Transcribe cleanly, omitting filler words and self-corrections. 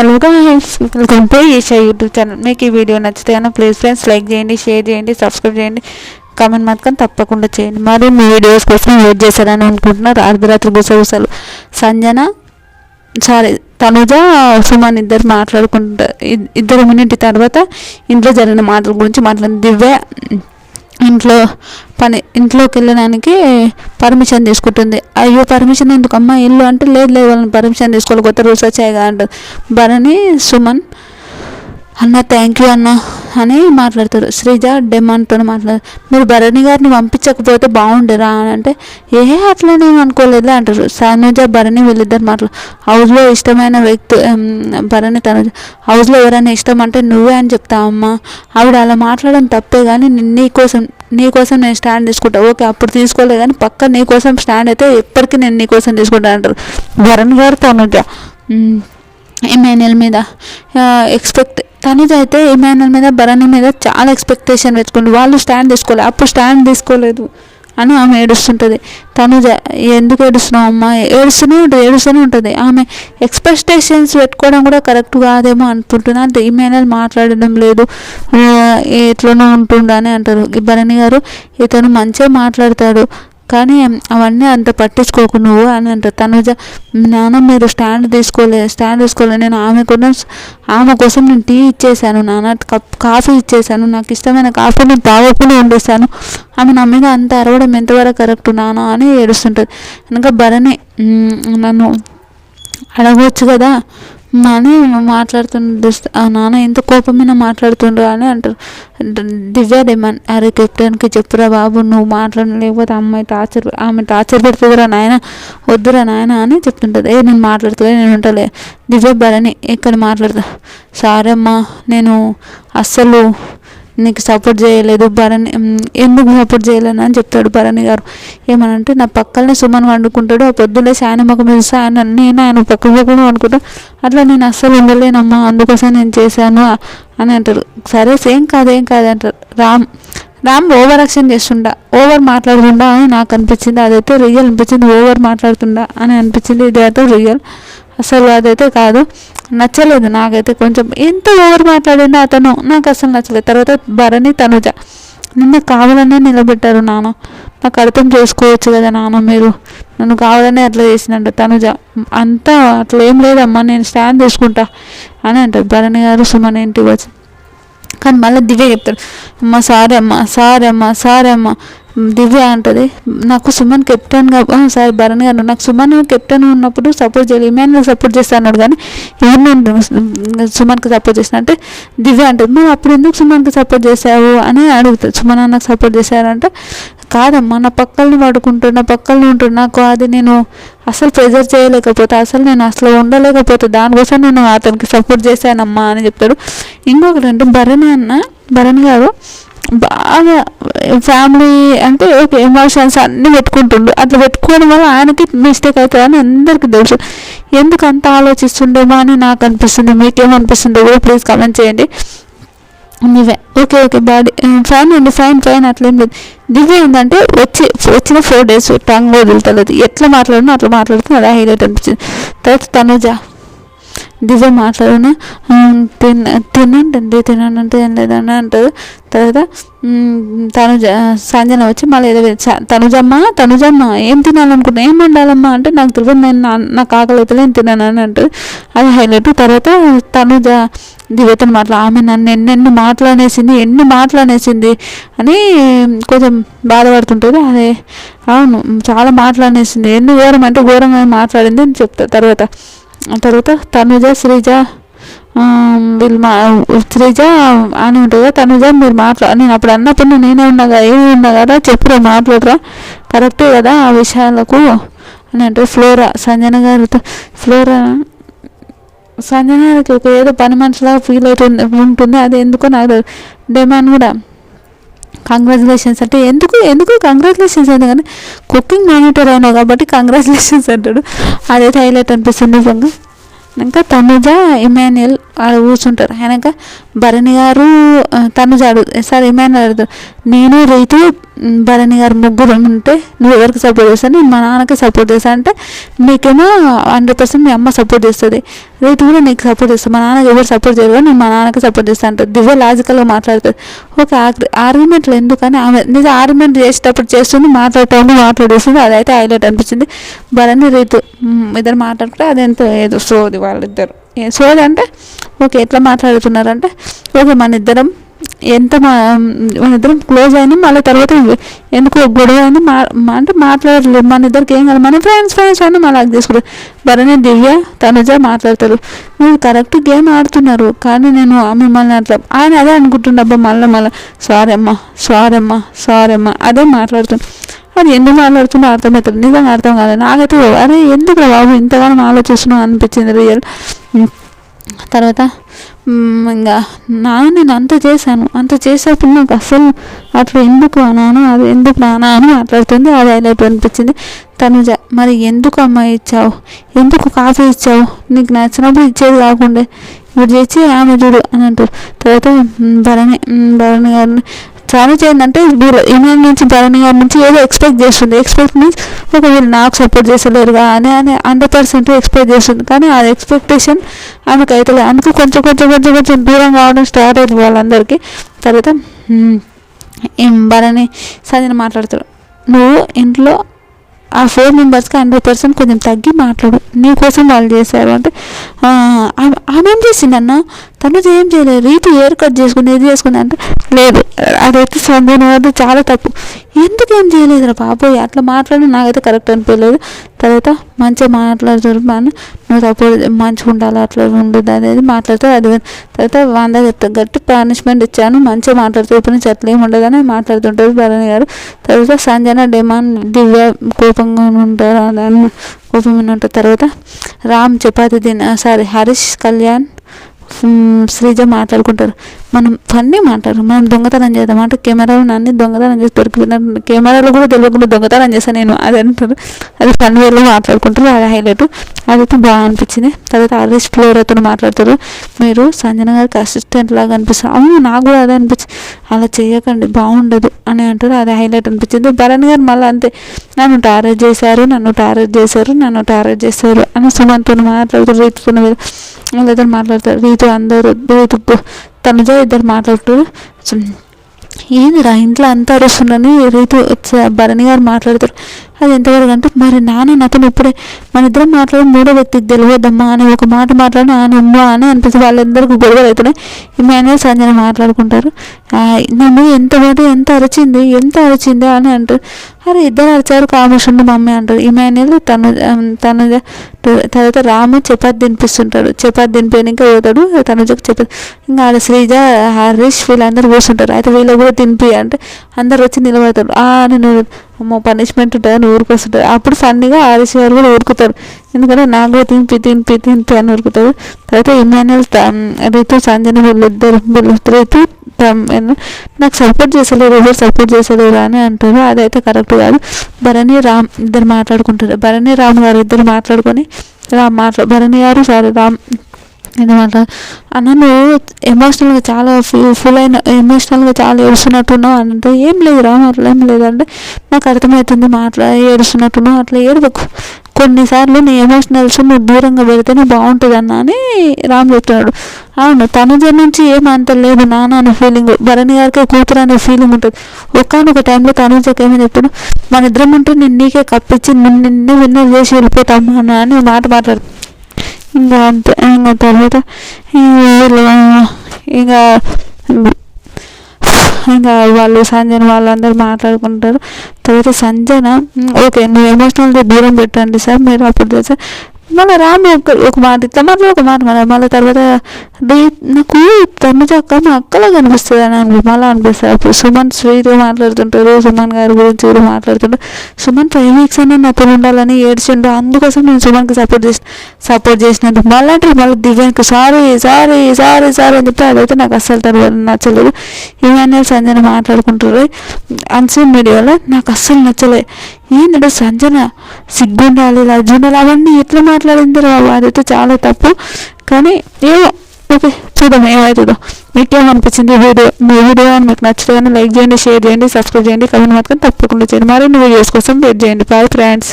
Hello guys, welcome to Eesha YouTube channel. మీకు ఈ video నచ్చితే కనుక ప్లీజ్ ఫ్రెండ్స్ లైక్ చేయండి, షేర్ చేయండి, సబ్స్క్రైబ్ చేయండి, కామెంట్ మాత్రం తప్పకుండా చేయండి. మరి మీ వీడియోస్ కోసం వెయిట్ చేశారని అనుకుంటున్నారు. అర్ధరాత్రి గుసగుసలు తనుజ సుమన్ ఇద్దరు మాట్లాడుకుంటారు. 2 మినిట్ తర్వాత ఇంట్లో జరిగిన మాటల గురించి మాట్లాడింది. దివ్య ఇంట్లోకి వెళ్ళడానికి పర్మిషన్ తీసుకుంటుంది. అయ్యో పర్మిషన్ ఎందుకమ్మా, ఇల్లు అంటే లేదు వాళ్ళని పర్మిషన్ తీసుకోవాలి, కొత్త రూల్స్ వచ్చాయిగా అంటారు. భరణి సుమన్ అన్న థ్యాంక్ యూ అన్న అని మాట్లాడతారు. శ్రీజ డెమాన్తో మాట్లాడారు. మీరు భరణి గారిని పంపించకపోతే బాగుండేరా అని అంటే అట్లనేం అనుకోలేదా అంటారు. తనుజ భరణి వీళ్ళిద్దరు హౌస్లో ఇష్టమైన వ్యక్తి భరణి తనుజ హౌస్లో ఎవరైనా ఇష్టం అంటే నువ్వే అని చెప్తావమ్మా. ఆవిడ అలా మాట్లాడడం తప్పే, కానీ నీకోసం నేను స్టాండ్ తీసుకుంటా. ఓకే అప్పుడు తీసుకోలే, కానీ పక్క నీకోసం స్టాండ్ అయితే ఎప్పటికీ నేను నీకోసం తీసుకుంటా అంటారు. భరణి గారు తనుజ ఇమాన్యుయల్ మీద తనుజ అయితే ఇమాన్యుయల్ మీద భరణి మీద చాలా ఎక్స్పెక్టేషన్ పెట్టుకుంటుంది. వాళ్ళు స్టాండ్ తీసుకోలేదు, అప్పుడు స్టాండ్ తీసుకోలేదు అని ఆమె ఏడుస్తుంటుంది. తనుజ ఎందుకు ఏడుస్తున్నావు అమ్మ, ఏడుస్తూనే ఉంటుంది. ఆమె ఎక్స్పెక్టేషన్స్ పెట్టుకోవడం కూడా కరెక్ట్ కాదేమో అనుకుంటుంది. అంటే ఇమాన్యుయల్ మాట్లాడడం లేదు, ఎట్లనో ఉంటుండ అని అంటారు. భరణి గారు ఇతను మంచిగా మాట్లాడతాడు కానీ అవన్నీ అంత పట్టించుకోకు నువ్వు అని అంటారు. తనుజ నాన్న మీరు స్టాండ్ తీసుకోలేదు, నేను ఆమె కోసం నేను టీ ఇచ్చేసాను నాన్న, కాఫీ ఇచ్చేసాను, నాకు ఇష్టమైన కాఫీ నేను తాగకుండా వండేసాను, ఆమె నా మీద అంత అరవడం ఎంతవరకు కరెక్ట్ నాన్న అని ఏడుస్తుంటుంది. ఇంకా భరణి నన్ను అడగవచ్చు కదా అని మాట్లాడుతుండ్రు. నాన్న ఎంత కోపమైన మాట్లాడుతుండ్రు అని అంటారు. దివ్య డిమాండ్ అరే కెప్టెన్కి చెప్పురా బాబు, నువ్వు మాట్లాడలేకపోతే ఆమె టార్చర్ పెడుతుందిరా నాయన, వద్దురా నాయన అని చెప్తుంటుంది. నేను మాట్లాడుతులే, నేను ఉంటలే. దివ్య భరణి ఇక్కడ మాట్లాడతా, సారీ అమ్మా నేను అస్సలు నీకు సపోర్ట్ చేయలేదు. భరణి ఎందుకు సపోర్ట్ చేయలేను అని చెప్తాడు. భరణి గారు ఏమనంటే నా పక్కనే సుమన్ వండుకుంటాడు, ఆ పొద్దున్నే ఆయన ముఖం మీద నేను ఆయన పక్కన వండుకుంటా, అట్లా నేను అస్సలు ఉండలేనమ్మా, అందుకోసం నేను చేశాను అని అంటారు. సరే ఏం కాదు అంటారు. రామ్ ఓవర్ యాక్షన్ చేస్తుండా, ఓవర్ మాట్లాడుతుండా అని నాకు అనిపించింది. అదైతే రియల్ అనిపించింది. ఓవర్ మాట్లాడుతుండా అని అనిపించింది. ఇదైతే రియల్, అసలు అదైతే కాదు, నచ్చలేదు నాకైతే. కొంచెం ఎంత ఓవర్ మాట్లాడిందో అతను, నాకు అసలు నచ్చలేదు. తర్వాత భరణి తనుజ నిన్న కావాలనే నిలబెట్టారు నాన్న, నాకు అర్థం చేసుకోవచ్చు కదా నాన్న, మీరు నన్ను కావాలనే అట్లా చేసినట్టు. తనుజ అంతా అట్లా ఏం లేదమ్మా, నేను స్టాండ్ తీసుకుంటా అని అంటారు. భరణి గారు సుమన్ ఇంటికి వచ్చి కానీ మళ్ళీ దివ్య చెప్తాడు, సారీ అమ్మ దివ్య అంటది. నాకు సుమన్ కెప్టెన్గా భరణి గారు నాకు సుమన్ కెప్టెన్ ఉన్నప్పుడు సపోర్ట్ చేయాలి, ఇమాన్యుయల్ సపోర్ట్ చేస్తా అన్నాడు కానీ ఎవరు నేను సుమన్కి సపోర్ట్ చేసిన అంటే దివ్య అంటది. మరి అప్పుడు ఎందుకు సుమన్కి సపోర్ట్ చేసావు అని అడుగుతుంది. సుమన్ నాకు సపోర్ట్ చేశారంటే కాదమ్మా, నా పక్కల్ని ఉంటున్నా, నాకు అది నేను అసలు ప్రెజర్ చేయలేకపోతే, నేను అసలు ఉండలేకపోతే, దానికోసం నేను అతనికి సపోర్ట్ చేశానమ్మా అని చెప్తాడు. ఇంకొకటి అంటే భరణి గారు బాగా ఫ్యామిలీ అంటే ఓకే ఎమోషన్స్ అన్నీ పెట్టుకుంటుండు. అట్లా పెట్టుకోవడం వల్ల ఆయనకి మిస్టేక్ అవుతుందని అందరికీ తెలుసు. ఎందుకు అంత ఆలోచిస్తుండేమో అని నాకు అనిపిస్తుంది. మీకేమనిపిస్తుందో కూడా ప్లీజ్ కామెంట్ చేయండి. దివ్య ఓకే బాడీ ఫైన్ అండి, ఫైన్ అట్లేం లేదు. దివ్య ఏంటంటే వచ్చిన 4 days టంగ్ వదులుతలేదు, ఎట్లా మాట్లాడినా అట్లా మాట్లాడుతుంది, అదే హైలైట్ అనిపించింది. తర్వాత తనుజ దివ్య మాట్లాడును తినండి ఏం లేదని అంటారు. తర్వాత సంజన వచ్చి మళ్ళీ ఏదో తనుజమ్మ ఏం తినాలనుకుంటున్నా, ఏం వండాలమ్మా అంటే నాకు తెలియదు, నాకు ఆకలి అయితే నేను తిన్నాను అని అంటారు. అది హైలైట్. తర్వాత తనుజ దివ్యతో ఆమె నన్ను ఎన్ని మాట్లాడేసింది అని కొంచెం బాధపడుతుంటుంది. అదే అవును చాలా మాట్లాడేసింది, ఎన్ని ఘోరం అంటే ఘోరంగా మాట్లాడింది అని చెప్తారు. తర్వాత తనుజ శ్రీజ శ్రీజ అని ఉంటుంది కదా, తనుజ మీరు నేను అప్పుడు అన్నప్పుడు నేనే ఏమి ఉన్నా కదా చెప్పురా, మాట్లాడరా, కరెక్టే కదా ఆ విషయాలకు అని అంటే సంజన గారికి ఒక ఏదో పని మనిషిలాగా ఫీల్ ఉంటుంది. అది ఎందుకో నాకు డిమాండ్ కూడా కంగ్రాచులేషన్స్ అంటే ఎందుకు కంగ్రాచులేషన్స్ అంటే కానీ కుకింగ్ మానిటర్ అయినావు కాబట్టి కంగ్రాచులేషన్స్ అంటాడు. అదైతే హైలైట్ అనిపిస్తుంది నిజంగా. ఇంకా తనుజ ఇమాన్యుయల్ కూర్చుంటారు. ఆయనక భరణి గారు తనుజ ఇమాన్యుయల్ అడుగుతారు, నేను రైతు భరణి గారు ముగ్గురు ఉంటే నువ్వు ఎవరికి సపోర్ట్ చేస్తావు? నేను మా నాన్నకి సపోర్ట్ చేస్తాను అంటే నీకేమో 100% మీ అమ్మ సపోర్ట్ చేస్తుంది, రైతు కూడా నీకు సపోర్ట్ చేస్తాను, మా నాన్నకి ఎవరు సపోర్ట్ చేయరు, నేను మా నాన్నకి సపోర్ట్ చేస్తాను అంటే దివ్య లాజికల్గా మాట్లాడుతుంది. ఒక ఆర్గ్యుమెంట్లు ఎందుకని ఆమె నిజం ఆర్గ్యుమెంట్ చేసేటప్పుడు చేస్తుంది, మాట్లాడేస్తుంది. అదైతే హైలైట్ అనిపించింది. భరణి రైతు ఇద్దరు మాట్లాడుకుంటే అదెంత ఏదో సోది వాళ్ళిద్దరు. సోది అంటే ఓకే ఎట్లా మాట్లాడుతున్నారంటే ఓకే మన ఇద్దరం క్లోజ్ అయినా మళ్ళీ తర్వాత ఎందుకు గొడవ అయినా అంటే మాట్లాడలేదు, మన ఇద్దరికి ఏం కాదు, మన ఫ్రెండ్స్ అయినా మళ్ళీ అది తీసుకుంటారు. భరణి దివ్య తనుజ మాట్లాడతారు, మీరు కరెక్ట్ గేమ్ ఆడుతున్నారు కానీ నేను మిమ్మల్ని అట్లా ఆయన అదే అనుకుంటున్నబ్బా మళ్ళీ సారీ అమ్మ అదే మాట్లాడుతున్నాను. అది ఎందుకు మాట్లాడుతుందో అర్థమవుతుంది, నిజంగా అర్థం కాదు నాకైతే. అరే ఎందుకు బాబు ఇంతగానో ఆలోచిస్తున్నావు అనిపించింది రియల్. తర్వాత ఇంకా నేను అంత చేసేప్పుడు నాకు అసలు అట్లా ఎందుకు నాన్న అది ఎందుకు నాన్న అని మాట్లాడుతుంది. అది హైలైట్ అనిపించింది. తనుజ మరి ఎందుకు అమ్మాయి ఇచ్చావు, ఎందుకు కాఫీ ఇచ్చావు, నీకు నచ్చినప్పుడు ఇచ్చేది కాకుండా ఇప్పుడు చేసి ఆమె చూడు అని అంటారు. తర్వాత భరణి గారిని చాలా చేయండి ఈమె నుంచి భరణి గారి నుంచి ఏదో ఎక్స్పెక్ట్ చేస్తుంది. ఎక్స్పెక్ట్ మీన్స్ ఒక వీళ్ళు నాకు సపోర్ట్ చేసలేరుగా అని 100% ఎక్స్పెక్ట్ చేస్తుంది. కానీ ఆ ఎక్స్పెక్టేషన్ ఆమెకు అవుతుంది. అందుకు కొంచెం దూరం కావడం స్టార్ట్ అయింది వాళ్ళందరికీ. తర్వాత భరణి సంజన మాట్లాడతాడు, నువ్వు ఇంట్లో ఆ 4 మెంబర్స్కి 100% కొంచెం తగ్గి మాట్లాడు, నీకోసం వాళ్ళు చేశారు అంటే ఆమె ఏం చేసిందన్న, తను ఏం చేయలేదు, రీతి హెయిర్ కట్ చేసుకుని ఏది చేసుకుంది అంటే లేదు అదైతే సంజన వద్ద చాలా తప్పు, ఎందుకు ఏం చేయలేదురా బాబోయ్ అట్లా మాట్లాడి నాకైతే కరెక్ట్ అనిపించలేదు. తర్వాత మంచిగా మాట్లాడుతారు, నువ్వు సపోర్ట్ మంచిగా ఉండాలి అట్లా ఉండదు అనేది మాట్లాడతారు. అది తర్వాత 100 గట్టి పనిష్మెంట్ ఇచ్చాను మంచిగా మాట్లాడుతూ ఇప్పుడు నుంచి అట్లా ఏమి ఉండదని మాట్లాడుతుంటారు భరణి గారు. తర్వాత సంజన దివ్య కోపంగా ఉంటారు, కోపం ఉంటారు. తర్వాత రామ్ చపాతి హరీష్ కళ్యాణ్ శ్రీజ మాట్లాడుకుంటారు, మనం ఫన్నీ మాట్లాడరు, మనం దొంగతనం చేద్దాం అంటే కెమెరాలు నన్ను దొంగతనం చేసి దొరికిపోయినారు, కెమెరాలు కూడా తెలియకుండా దొంగతనం చేస్తాను నేను అది అంటారు. అది ఫన్ వేలో మాట్లాడుకుంటారు, అది హైలైట్, అదైతే బాగా అనిపించింది. తర్వాత హరీష్ ఫ్లోరతో మాట్లాడతారు, మీరు సంజన గారికి అసిస్టెంట్ లాగా అనిపిస్తారు, అవును నాకు కూడా అదే అనిపించింది, అలా చేయకండి బాగుండదు అని అంటారు, అది హైలైట్ అనిపించింది. భరణి గారు మళ్ళీ అంతే నన్ను టార్గెట్ చేశారు అని సుమంతో మాట్లాడుతారు, రీతుకున్న వాళ్ళిద్దరు మాట్లాడతారు, రీతు తనుజ ఇద్దరు మాట్లాడుతారు. ఏందిరా ఇంట్లో అంతా అరుస్తుందని రీతు భరణి గారు మాట్లాడతారు. అది ఎంతవరకు అంటే మరి అతను ఇప్పుడే మన ఇద్దరం మాట్లాడి 3వ వ్యక్తికి తెలియదమ్మా అని ఒక మాట మాట్లాడి అమ్మా అని అనిపిస్తుంది. వాళ్ళందరికీ గొడవలు అవుతున్నాయి. ఇమాన్యుయల్ సంజన మాట్లాడుకుంటారు, నన్ను ఎంత అరిచింది అని అంటారు. అరే ఇద్దరు అరిచారు కామేశ్వరుడు మమ్మీ అంటారు. ఇమాన్యుయల్ తనుజ తర్వాత రాము చపాతి తినిపిస్తుంటాడు, చపాతి తినిపోయాక పోతాడు తనుజకు చపాతి. ఇంకా ఆడ శ్రీజ హరీష్ వీళ్ళందరూ కూర్చుంటారు. అయితే వీళ్ళు కూడా తినిపి అంటే అందరు వచ్చి నిలబడతారు. నేను అమ్మో పనిష్మెంట్ ఉంటుంది ఊరుకొస్తుంటారు. అప్పుడు ఫన్నీగా హరీష్ గారు కూడా ఊరుకుతారు, ఎందుకంటే నాకు కూడా తినిపి అని ఊరుకుతారు. తర్వాత ఇమాన్యుయల్ రీతు సంజన వీళ్ళిద్దరు రీతు నాకు సపోర్ట్ చేసలేరు ఎవరు సపోర్ట్ చేసలేరు అని అంటారు. అదైతే కరెక్ట్ కాదు. భరణి రామ్ ఇద్దరు మాట్లాడుకుంటారు. భరణి రామ్ గారు ఇద్దరు మాట్లాడుకొని భరణి గారు రామ్ ఎందుకంట అన్న నువ్వు ఎమోషనల్గా చాలా ఎమోషనల్గా చాలా ఏడుస్తున్నట్టున్నావు అని అంటే ఏం లేదు రామ్ అట్లా ఏం లేదంటే నాకు అర్థమవుతుంది ఏడుస్తున్నట్టున్నావు అట్లా ఏడవకు, కొన్నిసార్లు నీ ఎమోషనల్స్ నువ్వు దూరంగా పెడితేనే బాగుంటుంది అని రామ్ చెప్తున్నాడు. అవును తనుజ నుంచి ఏమంత లేదు నాన్న అనే ఫీలింగ్, భరణి గారికి కూతురు అనే ఫీలింగ్ ఉంటుంది. ఒక్కనొక టైంలో తనుజకి ఏమని చెప్తాడు, మన ఇద్దరం ఉంటే నేను నీకే కప్పించి నిన్నే విన్నర్ చేసి వెళ్ళిపోతాము అని మాట మాట్లాడు. ఇంకా అంతే. ఇంకా తర్వాత ఇంకా వాళ్ళు సంజన వాళ్ళందరూ మాట్లాడుకుంటారు. తర్వాత సంజన ఓకే నువ్వు ఎమోషనల్గా దూరం పెట్టండి సార్ మీరు అప్పుడు తెలుసా మళ్ళీ రాము ఒక మాట ఇట్లా ఒక మాట మళ్ళీ తర్వాత నాకు తనుజ అక్క మా అక్కలా కనిపిస్తుంది అని మళ్ళీ అనిపిస్తుంది. అప్పుడు సుమన్ శ్రీతో మాట్లాడుతుంటారు, సుమన్ గారి గురించి కూడా మాట్లాడుతుంటారు. సుమన్ 5 weeks అన్నా నాతో ఉండాలని ఏడ్చిండు, అందుకోసం నేను సుమన్కి సపోర్ట్ చేసినందుకు మళ్ళీ దివ్యానికి సారీ అని చెప్తే అదైతే నాకు అస్సలు తర్వాత నచ్చలేదు. ఇమాన్యుయల్ సంజన మాట్లాడుకుంటారు అన్సీన్ వీడియోలో, నాకు అస్సలు నచ్చలేదు. ఏంటంటే సంజన సిగ్గుండాలి అర్జున్ అవన్నీ ఎట్లా మాట్లాడింది అదైతే చాలా తప్పు. కానీ ఏమో ఓకే, చూద్దాం ఏమవుతుందో. మీకేమనిపించింది మీ వీడియో మీకు నచ్చితే కానీ లైక్ చేయండి, షేర్ చేయండి, సబ్స్క్రైబ్ చేయండి, కమెంట్ మాత్రం తప్పకుండా చేయండి. మరిన్ని వీడియోస్ కోసం వెయిట్ చేయండి. Bye friends.